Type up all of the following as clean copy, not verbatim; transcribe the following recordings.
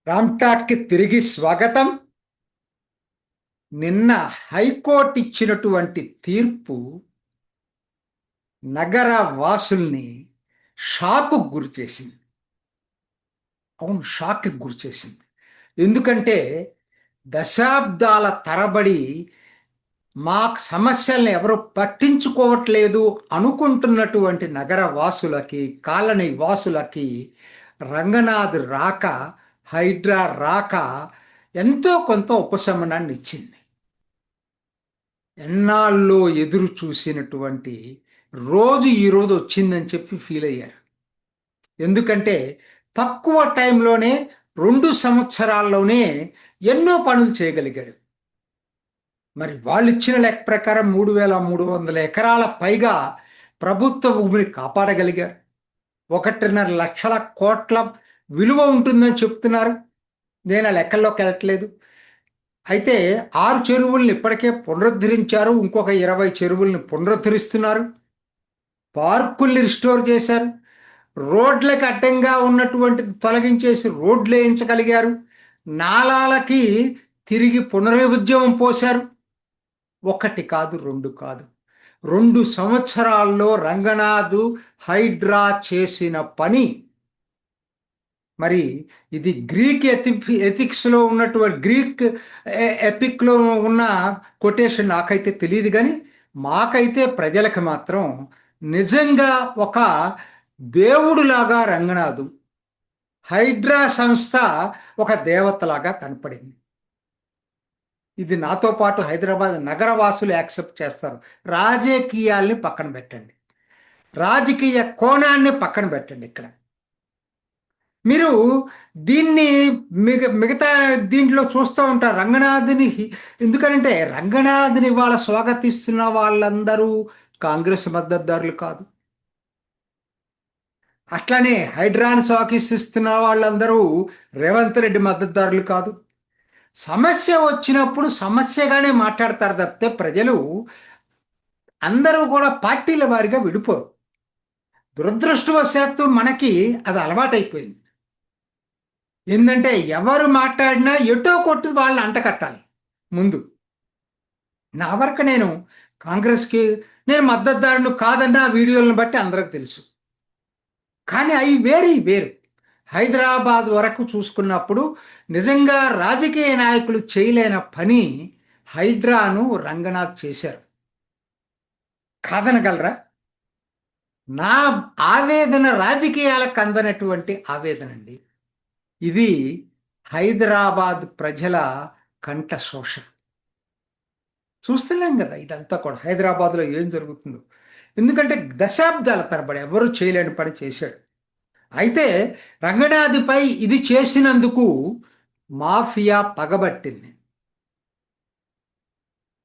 రామ్టాక్కి తిరిగి స్వాగతం. నిన్న హైకోర్టు ఇచ్చినటువంటి తీర్పు నగర వాసుల్ని షాకు గురి చేసింది. అవును, షాక్కి గురి చేసింది. ఎందుకంటే దశాబ్దాల తరబడి మా సమస్యల్ని ఎవరు పట్టించుకోవట్లేదు అనుకుంటున్నటువంటి నగర వాసులకి, కాలనీ వాసులకి రంగనాథ్ రాక, హైడ్రా రాక ఎంతో కొంత ఉపశమనాన్ని ఇచ్చింది. ఎన్నాళ్ళలో ఎదురు చూసినటువంటి రోజు ఈరోజు వచ్చిందని చెప్పి ఫీల్ అయ్యారు. ఎందుకంటే తక్కువ టైంలోనే 2 సంవత్సరాల్లోనే ఎన్నో పనులు చేయగలిగాడు. మరి వాళ్ళు ఇచ్చిన లెక్క ప్రకారం 3,300 ఎకరాల పైగా ప్రభుత్వ భూమిని కాపాడగలిగారు. 1,50,00,000 కోట్ల విలువ ఉంటుందని చెప్తున్నారు. నేను ఆ లెక్కల్లోకి వెళ్ళట్లేదు. అయితే 6 చెరువుల్ని ఇప్పటికే పునరుద్ధరించారు. ఇంకొక 20 చెరువుల్ని పునరుద్ధరిస్తున్నారు. పార్కుల్ని రిస్టోర్ చేశారు. రోడ్లకు అడ్డంగా ఉన్నటువంటిది తొలగించేసి రోడ్లు వేయించగలిగారు. నాలాలకి తిరిగి పునరుజ్జీవం పోశారు. 1 కాదు, 2 కాదు, 2 సంవత్సరాల్లో రంగనాథ్ హైడ్రా చేసిన పని. మరి ఇది గ్రీక్ ఎథిక్స్లో ఉన్నటువంటి గ్రీక్ ఎపిక్లో ఉన్న కొటేషన్ నాకైతే తెలియదు, కానీ మాకైతే ప్రజలకు మాత్రం నిజంగా ఒక దేవుడులాగా రంగనాథు, హైడ్రా సంస్థ ఒక దేవతలాగా కనపడింది. ఇది నాతో పాటు హైదరాబాద్ నగరవాసులు యాక్సెప్ట్ చేస్తారు. రాజకీయాల్ని పక్కన పెట్టండి, రాజకీయ కోణాన్ని పక్కన పెట్టండి. ఇక్కడ మీరు దీన్ని మిగతా దీంట్లో చూస్తూ ఉంటారు రంగనాథ్ని. ఎందుకంటే రంగనాథ్ని వాళ్ళ స్వాగతిస్తున్న వాళ్ళందరూ కాంగ్రెస్ మద్దతుదారులు కాదు. అట్లానే హైడ్రాని స్వాగతిస్తున్న వాళ్ళందరూ రేవంత్ రెడ్డి మద్దతుదారులు కాదు. సమస్య వచ్చినప్పుడు సమస్యగానే మాట్లాడతారు తప్పితే ప్రజలు అందరూ కూడా పార్టీల వారిగా విడిపోరు. దురదృష్టవశాత్తు మనకి అది అలవాటైపోయింది. ఏంటంటే ఎవరు మాట్లాడినా ఎటో కొట్టు వాళ్ళని అంటకట్టాలి ముందు. నా వరకు నేను కాంగ్రెస్కి నేను మద్దతుదారును కాదన్న వీడియోలను బట్టి అందరికి తెలుసు. కానీ అవి వేరు. హైదరాబాద్ వరకు చూసుకున్నప్పుడు నిజంగా రాజకీయ నాయకులు చేయలేని పని హైడ్రాను రంగనాథ్ చేశారు. కాదనగలరా? నా ఆవేదన రాజకీయాలకు అందనటువంటి ఆవేదన అండి. ఇది హైదరాబాద్ ప్రజల కంఠ శోష. చూస్తున్నాం కదా ఇదంతా కూడా హైదరాబాద్లో ఏం జరుగుతుందో. ఎందుకంటే దశాబ్దాల తరబడి ఎవరు చేయలేని పని చేశాడు. అయితే రంగనాథ్పై ఇది చేసినందుకు మాఫియా పగబట్టింది.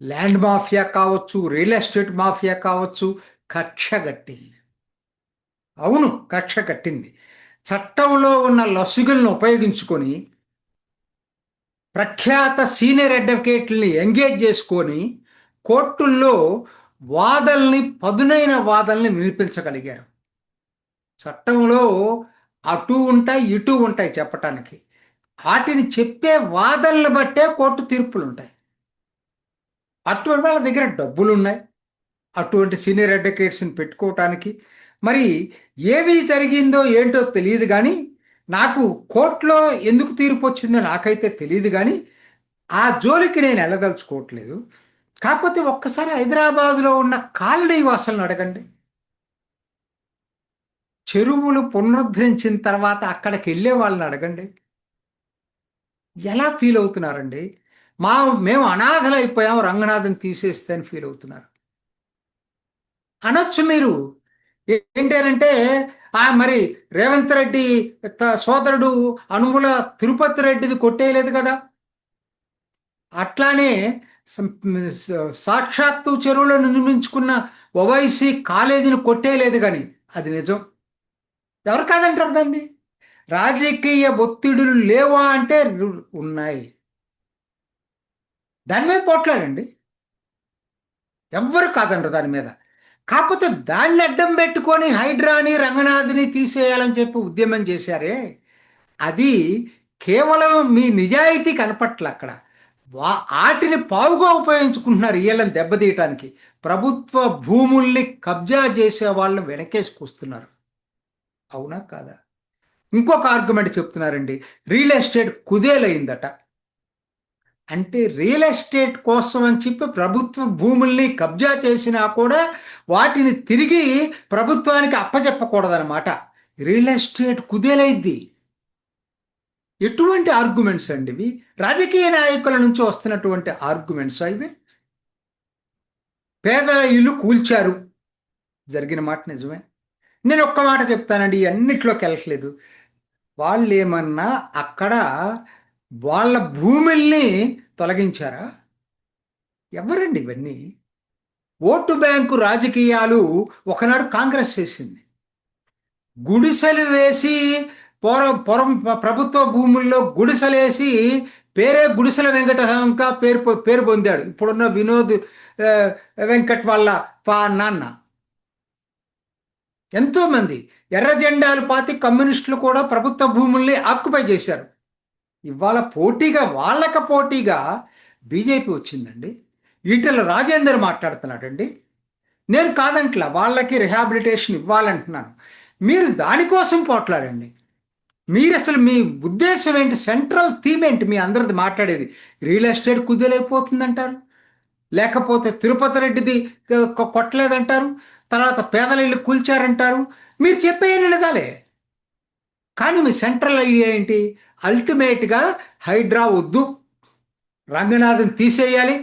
ల్యాండ్ మాఫియా కావచ్చు, రియల్ ఎస్టేట్ మాఫియా కావచ్చు, కక్ష కట్టింది. అవును, కక్ష కట్టింది. చట్టంలో ఉన్న లొసుగులను ఉపయోగించుకొని ప్రఖ్యాత సీనియర్ అడ్వకేట్లని ఎంగేజ్ చేసుకొని కోర్టుల్లో పదునైన వాదనల్ని వినిపించగలిగారు. చట్టంలో అటు ఉంటాయి, ఇటు ఉంటాయి చెప్పటానికి. వాటిని చెప్పే వాదనలు బట్టే కోర్టు తీర్పులు ఉంటాయి. అటువంటి వాళ్ళ దగ్గర డబ్బులు ఉన్నాయి అటువంటి సీనియర్ అడ్వకేట్స్ని పెట్టుకోవటానికి. మరి ఏమి జరిగిందో ఏంటో తెలియదు, కానీ నాకు కోర్టులో ఎందుకు తీర్పు వచ్చిందో నాకైతే తెలియదు, కానీ ఆ జోలికి నేను వెళ్ళదలుచుకోవట్లేదు. కాకపోతే ఒక్కసారి హైదరాబాదులో ఉన్న కాలనీ వాసులను అడగండి. చెరువులు పునరుద్ధరించిన తర్వాత అక్కడికి వెళ్ళే వాళ్ళని అడగండి, ఎలా ఫీల్ అవుతున్నారండి? మేము అనాథలైపోయాం రంగనాథన్ తీసేస్తే అని ఫీల్ అవుతున్నారు. అనొచ్చు మీరు. ఏంటంటే మరి రేవంత్ రెడ్డి సోదరుడు అనుముల తిరుపతి రెడ్డిది కొట్టేయలేదు కదా. అట్లానే సాక్షాత్తు చెరువులను నిర్మించుకున్న ఓవైసీ కాలేజీని కొట్టేయలేదు, కానీ అది నిజం. ఎవరు కాదంటారు దాన్ని? రాజకీయ ఒత్తిడులు లేవా అంటే ఉన్నాయి. దాని మీద పోట్లాడండి, ఎవ్వరు కాదంటారు దాని మీద. కాకపోతే దాన్ని అడ్డం పెట్టుకొని హైడ్రాని రంగనాథ్ని తీసేయాలని చెప్పి ఉద్యమం చేశారే, అది కేవలం మీ నిజాయితీ కనపట్ల అక్కడ. ఆటిని పావుగా ఉపయోగించుకుంటున్నారు వీళ్ళని దెబ్బతీయటానికి. ప్రభుత్వ భూముల్ని కబ్జా చేసే వాళ్ళని వెనకేసుకొస్తున్నారు. అవునా కాదా? ఇంకొక ఆర్గ్యుమెంట్ చెప్తున్నారండి. రియల్ ఎస్టేట్ కుదేలైందట. అంటే రియల్ ఎస్టేట్ కోసం అని చెప్పి ప్రభుత్వ భూముల్ని కబ్జా చేసినా కూడా వాటిని తిరిగి ప్రభుత్వానికి అప్పచెప్పకూడదన్నమాట. Real estate కుదేలైద్ది. ఎటువంటి ఆర్గ్యుమెంట్స్ అండి ఇవి? రాజకీయ నాయకుల నుంచి వస్తున్నటువంటి ఆర్గ్యుమెంట్స్ ఇవి. పేదల ఇల్లు కూల్చారు, జరిగిన మాట నిజమే. నేను ఒక్క మాట చెప్తానండి, అన్నిట్లోకి వెళ్ళట్లేదు. వాళ్ళు ఏమన్నా అక్కడ వాళ్ళ భూముల్ని తొలగించారా? ఎవరండి ఇవన్నీ? ఓటు బ్యాంకు రాజకీయాలు ఒకనాడు కాంగ్రెస్ చేసింది. గుడిసెలు వేసి పొరం ప్రభుత్వ భూముల్లో గుడిసెలేసి పేరే గుడిసెల వెంకటంగా పేరు పొందాడు ఇప్పుడున్న వినోద్ వెంకట్ వాళ్ళ నాన్న. ఎంతోమంది ఎర్ర జెండాలు పాతి కమ్యూనిస్టులు కూడా ప్రభుత్వ భూముల్ని ఆక్యుపై చేశారు. ఇవాళ పోటీగా, వాళ్ళకి పోటీగా బీజేపీ వచ్చిందండి. ఈటెల రాజేందర్ మాట్లాడుతున్నాడండి. నేను కాదంట్లా, వాళ్ళకి రిహాబిలిటేషన్ ఇవ్వాలంటున్నాను. మీరు దానికోసం పోట్లాడండి. మీరు అసలు మీ ఉద్దేశం ఏంటి? సెంట్రల్ థీమ్ ఏంటి మీ అందరిది మాట్లాడేది? రియల్ ఎస్టేట్ కుదేలైపోతుందంటారు, లేకపోతే తిరుపతి రెడ్డిది కొట్టలేదంటారు, తర్వాత పేదల ఇల్లు కూల్చారంటారు. మీరు చెప్పే నిజాలే, కానీ మీ సెంట్రల్ ఐడియా ఏంటి? అల్టిమేట్గా హైడ్రా వద్దు, రంగనాథన్ తీసేయాలి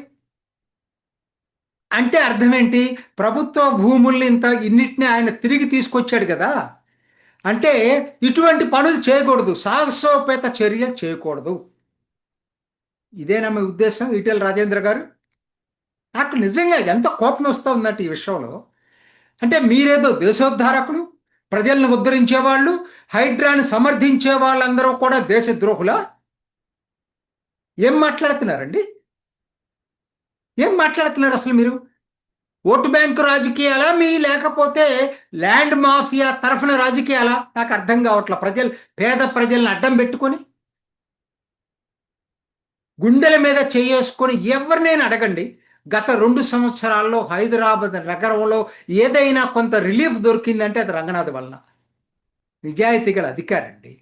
అంటే అర్థం ఏంటి? ప్రభుత్వ భూముల్ని ఇన్నిటిని ఆయన తిరిగి తీసుకొచ్చాడు కదా. అంటే ఇటువంటి పనులు చేయకూడదు, సాహసోపేత చర్యలు చేయకూడదు. ఇదేనా మీ ఉద్దేశం ఈటెల రాజేంద్ర గారు? నాకు నిజంగా ఎంత కోపం వస్తూ ఉందంటే ఈ విషయంలో. అంటే మీరేదో దేశోద్ధారకులు, ప్రజలను ఉద్ధరించేవాళ్ళు, హైడ్రాని సమర్థించే వాళ్ళందరూ కూడా దేశద్రోహులా? ఏం మాట్లాడుతున్నారండి? ఏం మాట్లాడుతున్నారు అసలు మీరు? ఓటు బ్యాంకు రాజకీయాలా మీ, లేకపోతే ల్యాండ్ మాఫియా తరఫున రాజకీయాలా? నాకు అర్థం కావట్లా. పేద ప్రజల్ని అడ్డం పెట్టుకొని గుండెల మీద చేసుకొని ఎవరినైనా అడగండి. గత 2 సంవత్సరాల్లో హైదరాబాద్ నగరంలో ఏదైనా కొంత రిలీఫ్ దొరికిందంటే అది రంగనాథ్ వలన. నిజాయితీ గల అధికారండి.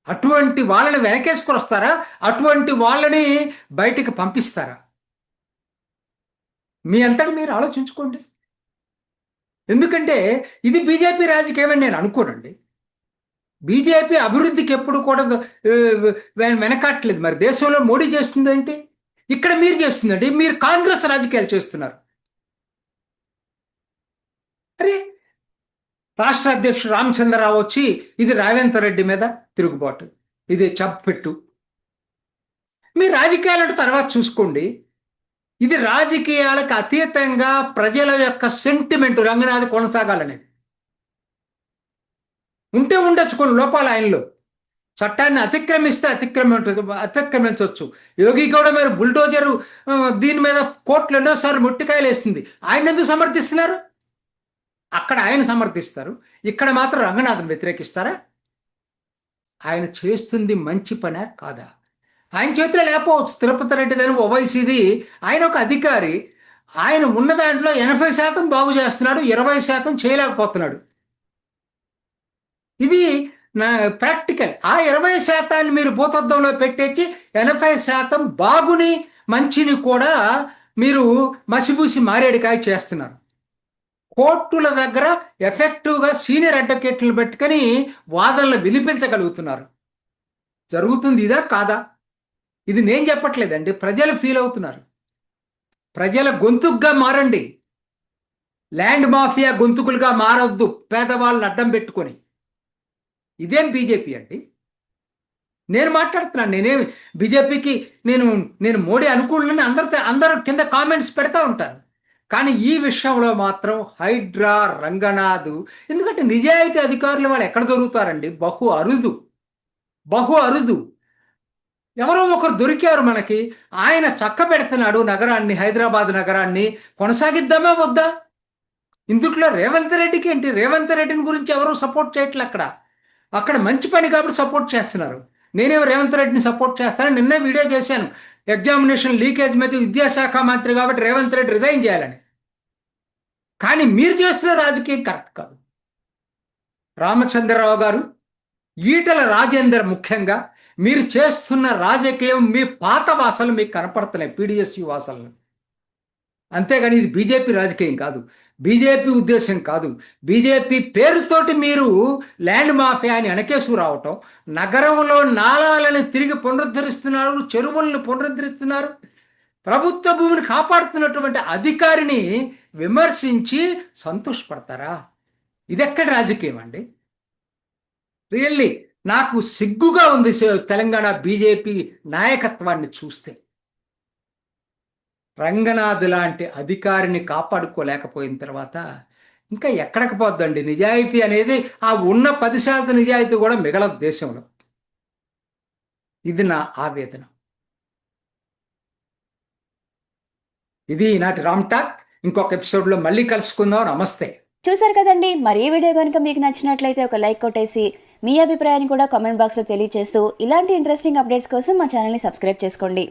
అటువంటి వాళ్ళని వెనకేసుకొని వస్తారా? అటువంటి వాళ్ళని బయటికి పంపిస్తారా? మీ అంతటి మీరు ఆలోచించుకోండి. ఎందుకంటే ఇది బీజేపీ రాజకీయం అని నేను అనుకోనండి. బీజేపీ అభివృద్ధికి ఎప్పుడు కూడా వెనకట్లేదు. మరి దేశంలో మోడీ చేస్తుందేంటి? ఇక్కడ మీరు చేస్తుందండి. మీరు కాంగ్రెస్ రాజకీయాలు చేస్తున్నారు. అరే, రాష్ట్ర అధ్యక్షుడు రామచంద్రరావు వచ్చి ఇది రేవంత్ రెడ్డి మీద తిరుగుబాటు, ఇది చెప్పెట్టు. మీ రాజకీయాలంటే తర్వాత చూసుకోండి. ఇది రాజకీయాలకు అతీతంగా ప్రజల యొక్క సెంటిమెంట్ రంగనాథ్ కొనసాగాలనేది ఉంటే ఉండొచ్చు. కొన్ని లోపాలు ఆయనలో, చట్టాన్ని అతిక్రమిస్తే అతిక్రమించవచ్చు. యోగి కూడా మీరు బుల్డోజరు దీని మీద కోర్టులు ఎన్నోసార్లు ముట్టికాయలు వేస్తుంది. ఆయన ఎందుకు సమర్థిస్తున్నారు? అక్కడ ఆయన సమర్థిస్తారు, ఇక్కడ మాత్రం రంగనాథన్ వ్యతిరేకిస్తారా? ఆయన చేస్తుంది మంచి పనే కాదా? ఆయన చేతిలో లేకపోవచ్చు. తిరుపతి రెడ్డి దాని ఓవైసీది, ఆయన ఒక అధికారి. ఆయన ఉన్న దాంట్లో 80% బాగు చేస్తున్నాడు, 20% చేయలేకపోతున్నాడు. ఇది నా ప్రాక్టికల్. ఆ 20% మీరు భూతద్దంలో పెట్టేసి 80% బాగుని మంచిని కూడా మీరు మసిబూసి మారేడుకాయ చేస్తున్నారు. కోర్టుల దగ్గర ఎఫెక్టివ్గా సీనియర్ అడ్వకేట్లు పెట్టుకొని వాదనలు వినిపించగలుగుతున్నారు. జరుగుతుంది ఇదా కాదా? ఇది నేను చెప్పట్లేదండి, ప్రజలు ఫీల్ అవుతున్నారు. ప్రజల గొంతుకుగా మారండి. ల్యాండ్ మాఫియా గొంతుకులుగా మారొద్దు పేదవాళ్ళని అడ్డం పెట్టుకొని. ఇదేం బీజేపీ అండి? నేను మాట్లాడుతున్నాను. నేనేమి బీజేపీకి నేను మోడీ అనుకూలని అందరూ కింద కామెంట్స్ పెడతా ఉంటాను. కానీ ఈ విషయంలో మాత్రం హైడ్రా, రంగనాథ్, ఎందుకంటే నిజాయితీ అధికారులు వాళ్ళు ఎక్కడ దొరుకుతారండి? బహు అరుదు, బహు అరుదు. ఎవరో ఒకరు దొరికారు మనకి. ఆయన చక్క పెడుతున్నాడు నగరాన్ని, హైదరాబాద్ నగరాన్ని. కొనసాగిద్దామా వద్దా? ఇందుట్లో రేవంత్ రెడ్డికి ఏంటి? రేవంత్ రెడ్డిని గురించి ఎవరు సపోర్ట్ చేయట్లే. అక్కడ మంచి పని కాబట్టి సపోర్ట్ చేస్తున్నారు. నేనేమో రేవంత్ రెడ్డిని సపోర్ట్ చేస్తానని నిన్నే వీడియో చేశాను. ఎగ్జామినేషన్ లీకేజ్ మీద విద్యాశాఖ మంత్రి కాబట్టి రేవంత్ రెడ్డి రిజైన్ చేయాలని. కానీ మీరు చేస్తున్న రాజకీయం కరెక్ట్ కాదు. రామచంద్రరావు గారు, ఈటల రాజేందర్ ముఖ్యంగా మీరు చేస్తున్న రాజకీయం మీ పాత వాసనలు మీకు కనపడుతున్నాయి, పీడిఎస్యు వాసనలు. అంతేగాని ఇది బీజేపీ రాజకీయం కాదు, బీజేపీ ఉద్దేశం కాదు. బీజేపీ పేరుతోటి మీరు ల్యాండ్ మాఫియా అని వెనకేసుకు రావటం, నగరంలో నాళాలను తిరిగి పునరుద్ధరిస్తున్నారు, చెరువులను పునరుద్ధరిస్తున్నారు, ప్రభుత్వ భూమిని కాపాడుతున్నటువంటి అధికారిని విమర్శించి సంతోషపడతారా? ఇదెక్కడ రాజకీయం అండి? రియల్లీ నాకు సిగ్గుగా ఉంది తెలంగాణ బీజేపీ నాయకత్వాన్ని చూస్తే. రంగనాథ్ లాంటి అధికారిని కాపాడుకోలేకపోయిన తర్వాత ఇంకా ఎక్కడికి పోద్దండి నిజాయితీ అనేది? ఆ ఉన్న 10% నిజాయితీ కూడా మిగలదు దేశంలో. ఇది నా ఆవేదన. ఇది ఈనాటి రామ్ టాక్. ఇంకొక ఎపిసోడ్లో మళ్ళీ కలుసుకుందాం. నమస్తే. చూసారు కదండి, మరి ఈ వీడియో కనుక మీకు నచ్చినట్లయితే ఒక లైక్ కొట్టేసి మీ అభిప్రాయాన్ని కూడా కామెంట్ బాక్స్లో తెలియజేస్తూ ఇలాంటి ఇంట్రెస్టింగ్ అప్డేట్స్ కోసం మా ఛానల్ని సబ్స్క్రైబ్ చేసుకోండి.